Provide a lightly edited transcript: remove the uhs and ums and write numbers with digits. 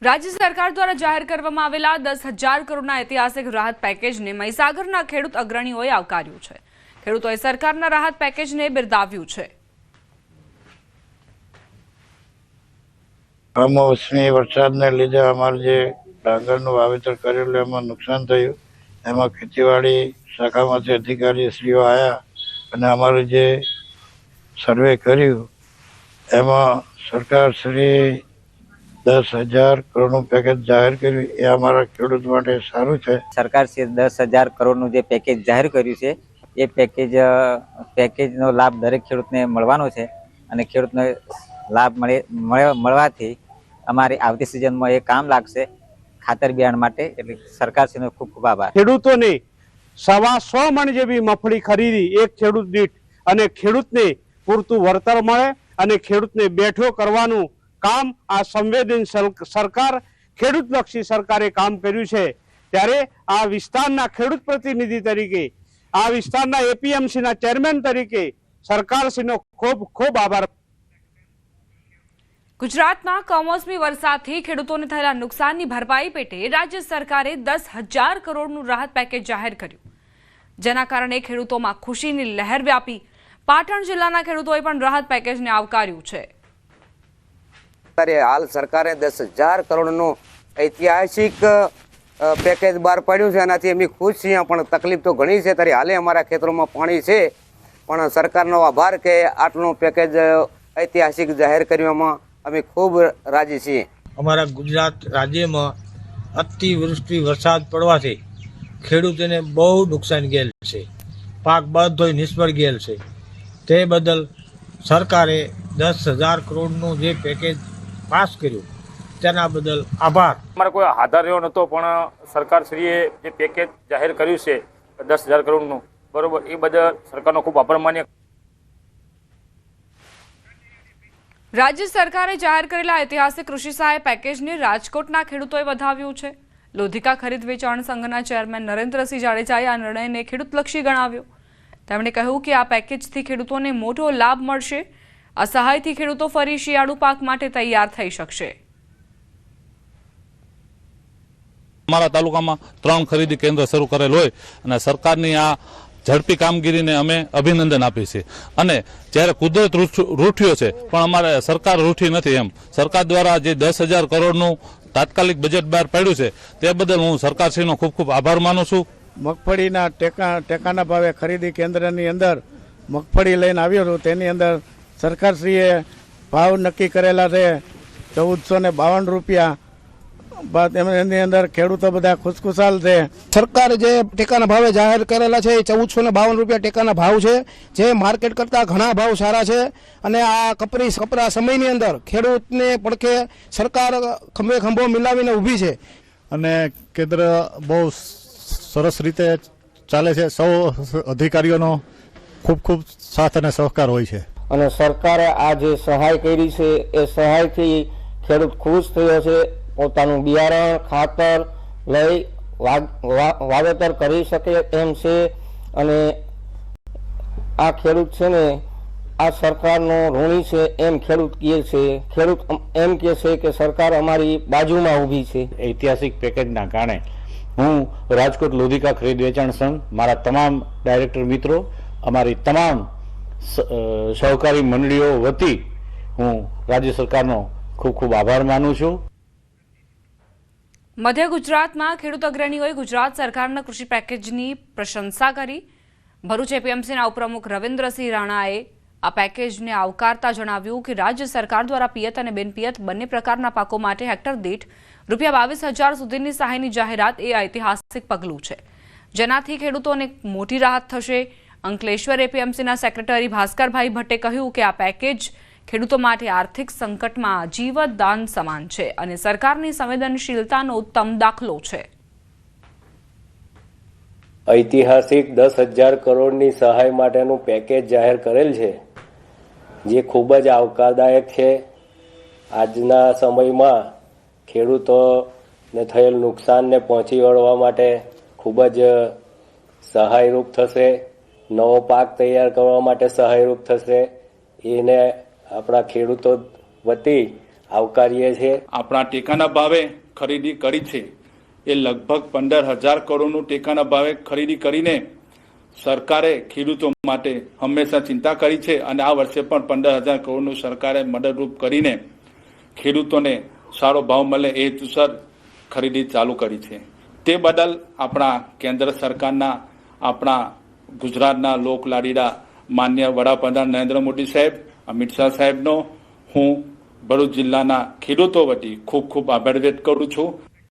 રાજ્ય સરકાર દ્વારા જાહેર કરવામાં આવેલા 10,000 કરોડના ઐતિહાસિક રાહત પેકેજને મહીસાગરના ખેડૂત અગ્રણીઓએ આવકાર્યું છે। ખેડૂતોએ સરકારના રાહત પેકેજને બિરદાવ્યું છે। કમોસમી વરસાદને લીધે અમારે જે ડાંગરનું વાવેતર કરેલું એમાં નુકસાન થયું। એમાં ખેતીવાડી શાખામાંથી અધિકારીશ્રીઓ આવ્યા અને અમારું જે સર્વે કર્યું એમાં સરકારશ્રી 10,000 કરોડનું પેકેજ જાહેર કર્યું એ અમારા ખેડૂત માટે સારું છે। સરકારશ્રીએ 10,000 કરોડનું જે પેકેજ જાહેર કર્યું છે એ પેકેજનો લાભ દરેક ખેડૂતને મળવાનો છે અને ખેડૂતને લાભ મળવાથી અમારી આવતી સિઝનમાં એ કામ લાગશે ખાતર બિયારણ માટે। એટલે સરકારશ્રીનો ખૂબ ખૂબ આભાર। ખેડૂતોને 125 મણ જેવી મગફળી ખરીદી એક ખેડૂત દીઠ અને ખેડૂતને પૂરતું વળતર મળે અને ખેડૂતને બેઠો કરવાનું કામ આ સંવેદનશીલ સરકાર ખેડૂતલક્ષી સરકારે કામ કર્યું છે। ત્યારે આ વિસ્તારના ખેડૂત પ્રતિનિધિ તરીકે આ વિસ્તારના એપીએમસીના ચેરમેન તરીકે સરકારશ્રીનો ખૂબ ખૂબ આભાર। ગુજરાતમાં કમોસમી વરસાદથી ખેડૂતોને થયેલા નુકસાનની ભરપાઈ પેટે રાજ્ય સરકારે 10,000 કરોડનું રાહત પેકેજ જાહેર કર્યું, જેના કારણે ખેડૂતોમાં ખુશીની લહેર વ્યાપી। પાટણ જિલ્લાના ખેડૂતોએ પણ રાહત પેકેજને આવકાર્યું છે। હાલ સરકારે 10,000 કરોડનું ઐતિહાસિક પેકેજ બહાર પાડ્યું છે, એનાથી અમે ખુશ છીએ, પણ તકલીફ તો ઘણી છે। ત્યારે હાલે અમારા ખેતરોમાં પાણી છે, પણ સરકારનો આભાર કે આટલું પેકેજ ઐતિહાસિક જાહેર કરવામાં અમે ખૂબ રાજી છીએ। અમારા ગુજરાત રાજ્યમાં અતિવૃષ્ટિ વરસાદ પડવાથી ખેડૂતોને બહુ નુકસાન ગયેલ છે, પાક બધો નિષ્ફળ ગયેલ છે। તે બદલ સરકારે 10,000 કરોડનું જે પેકેજ પાસ કર્યું તેના બદલ આભાર। અમારે કોઈ આધાર રહ્યો નહોતો, પણ સરકારશ્રીએ જે પેકેજ જાહેર કર્યું છે 10,000 કરોડનું, બરોબર, એ બદલ સરકારનો ખૂબ આભાર માન્ય। રાજ્ય સરકારે જાહેર કરેલા ઐતિહાસિક કૃષિ સહાય પેકેજને રાજકોટના ખેડૂતોએ વધાવ્યું છે। લોધિકા ખરીદ વેચાણ સંઘના ચેરમેન નરેન્દ્રસિંહ જાડેજાએ આ નિર્ણયને ખેડૂતલક્ષી ગણાવ્યો। તેમણે કહ્યું કે આ પેકેજથી ખેડૂતોને મોટો લાભ મળશે। આ સહાયથી ખેડૂતો ફરી શિયાળુ પાક માટે તૈયાર થઈ શકશે। અમારા તાલુકામાં 3 ખરીદી કેન્દ્ર શરૂ કરેલ હોય અને સરકારની આ ઝડપી કામગીરીને અમે અભિનંદન આપીએ છીએ। અને જ્યારે કુદરત રૂઠ્યો છે પણ અમારે સરકાર રૂઠી નથી। એમ સરકાર દ્વારા જે 10,000 કરોડનું તાત્કાલિક બજેટ બહાર પાડ્યું છે તે બદલ હું સરકારશ્રીનો ખૂબ ખૂબ આભાર માનું છું। મગફળીના ટેકાના ભાવે ખરીદી કેન્દ્રની અંદર મગફળી લઈને આવ્યો છું, તેની અંદર સરકારશ્રીએ ભાવ નક્કી કરેલા છે 1,452 રૂપિયા। એની અંદર ખેડૂતો બધા ખુશખુશાલ છે। સરકારે જે ટેકાના ભાવે જાહેર કરેલા છે એ 1,452 રૂપિયા ટેકાના ભાવ છે, જે માર્કેટ કરતા ઘણા ભાવ સારા છે। અને આ કપરા સમયની અંદર ખેડૂતને પડખે સરકાર ખંભે ખંભો મિલાવીને ઊભી છે અને કેન્દ્ર બહુ સરસ રીતે ચાલે છે। સૌ અધિકારીઓનો ખૂબ ખૂબ સાથ અને સહકાર હોય છે અને સરકારે આ જે સહાય કરી છે એ સહાયથી ખેડૂત ખુશ થયો છે। પોતાનું બિયારણ ખાતર લઈ વાવેતર કરી શકે એમ છે અને આ ખેડૂત છે ને આ સરકારનો ઋણી છે એમ ખેડૂત કહે છે। ખેડૂત એમ કહે છે કે સરકાર અમારી બાજુમાં ઊભી છે। ઐતિહાસિક પેકેજના કારણે હું રાજકોટ લોધિકા ખરીદ વેચાણ સંઘ, મારા તમામ ડાયરેક્ટર મિત્રો, અમારી તમામ સહકારી મંડળીઓ વતી હું રાજ્ય સરકારનો ખૂબ ખૂબ આભાર માનું છું। મધ્ય ગુજરાતમાં ખેડૂત અગ્રણીઓએ ગુજરાત સરકારના કૃષિ પેકેજની પ્રશંસા કરી। ભરૂચ એપીએમસીના ઉપપ્રમુખ રવિન્દ્રસિંહ રાણાએ આ પેકેજને આવકારતા જણાવ્યું કે રાજ્ય સરકાર દ્વારા પિયત અને બિનપિયત બંને પ્રકારના પાકો માટે હેક્ટર દીઠ ₹22,000 સુધીની સહાયની જાહેરાત એ ઐતિહાસિક પગલું છે, જેનાથી ખેડૂતોને મોટી રાહત થશે। અંકલેશ્વર એપીએમસીના સેક્રેટરી ભાસ્કરભાઈ ભટ્ટે કહ્યું કે આ પેકેજ ખેડૂતો માટે આર્થિક સંકટમાં જીવતદાન સમાન છે અને સરકારની સંવેદનશીલતાનો ઉત્તમ દાખલો છે। ઐતિહાસિક 10,000 કરોડની સહાય માટેનું પેકેજ જાહેર કરેલ છે, જે ખૂબ જ આવકારદાયક છે। આજના સમયમાં ખેડૂતોને થયેલ નુકસાનને પહોંચી વળવા માટે ખૂબ જ સહાયરૂપ થશે। નવો પાક તૈયાર કરવા માટે સહાયરૂપ થશે। એને આપણા ખેડૂતો વતી આવકારીએ છીએ. આપણા ટેકાના ભાવે ખરીદી કરી છે એ લગભગ 15,000 કરોડનું ટેકાના ભાવે ખરીદી કરીને સરકારે ખેડૂતો માટે હંમેશા ચિંતા કરી છે અને આ વર્ષે પણ 15,000 કરોડનું સરકારે મદદરૂપ કરીને ખેડૂતોને સારો ભાવ મળે એ હેતુસર ખરીદી ચાલુ કરી છે. તે બદલ આપણા કેન્દ્ર સરકારના આપણા ગુજરાતના લોકલાડીલા માન્ય વડાપ્રધાન નરેન્દ્ર મોદી સાહેબ, અમિત શાહ સાહેબનો હું ભરૂચ જિલ્લાના ખેડૂતો વતી ખૂબ ખૂબ આભાર વ્યક્ત કરું છું.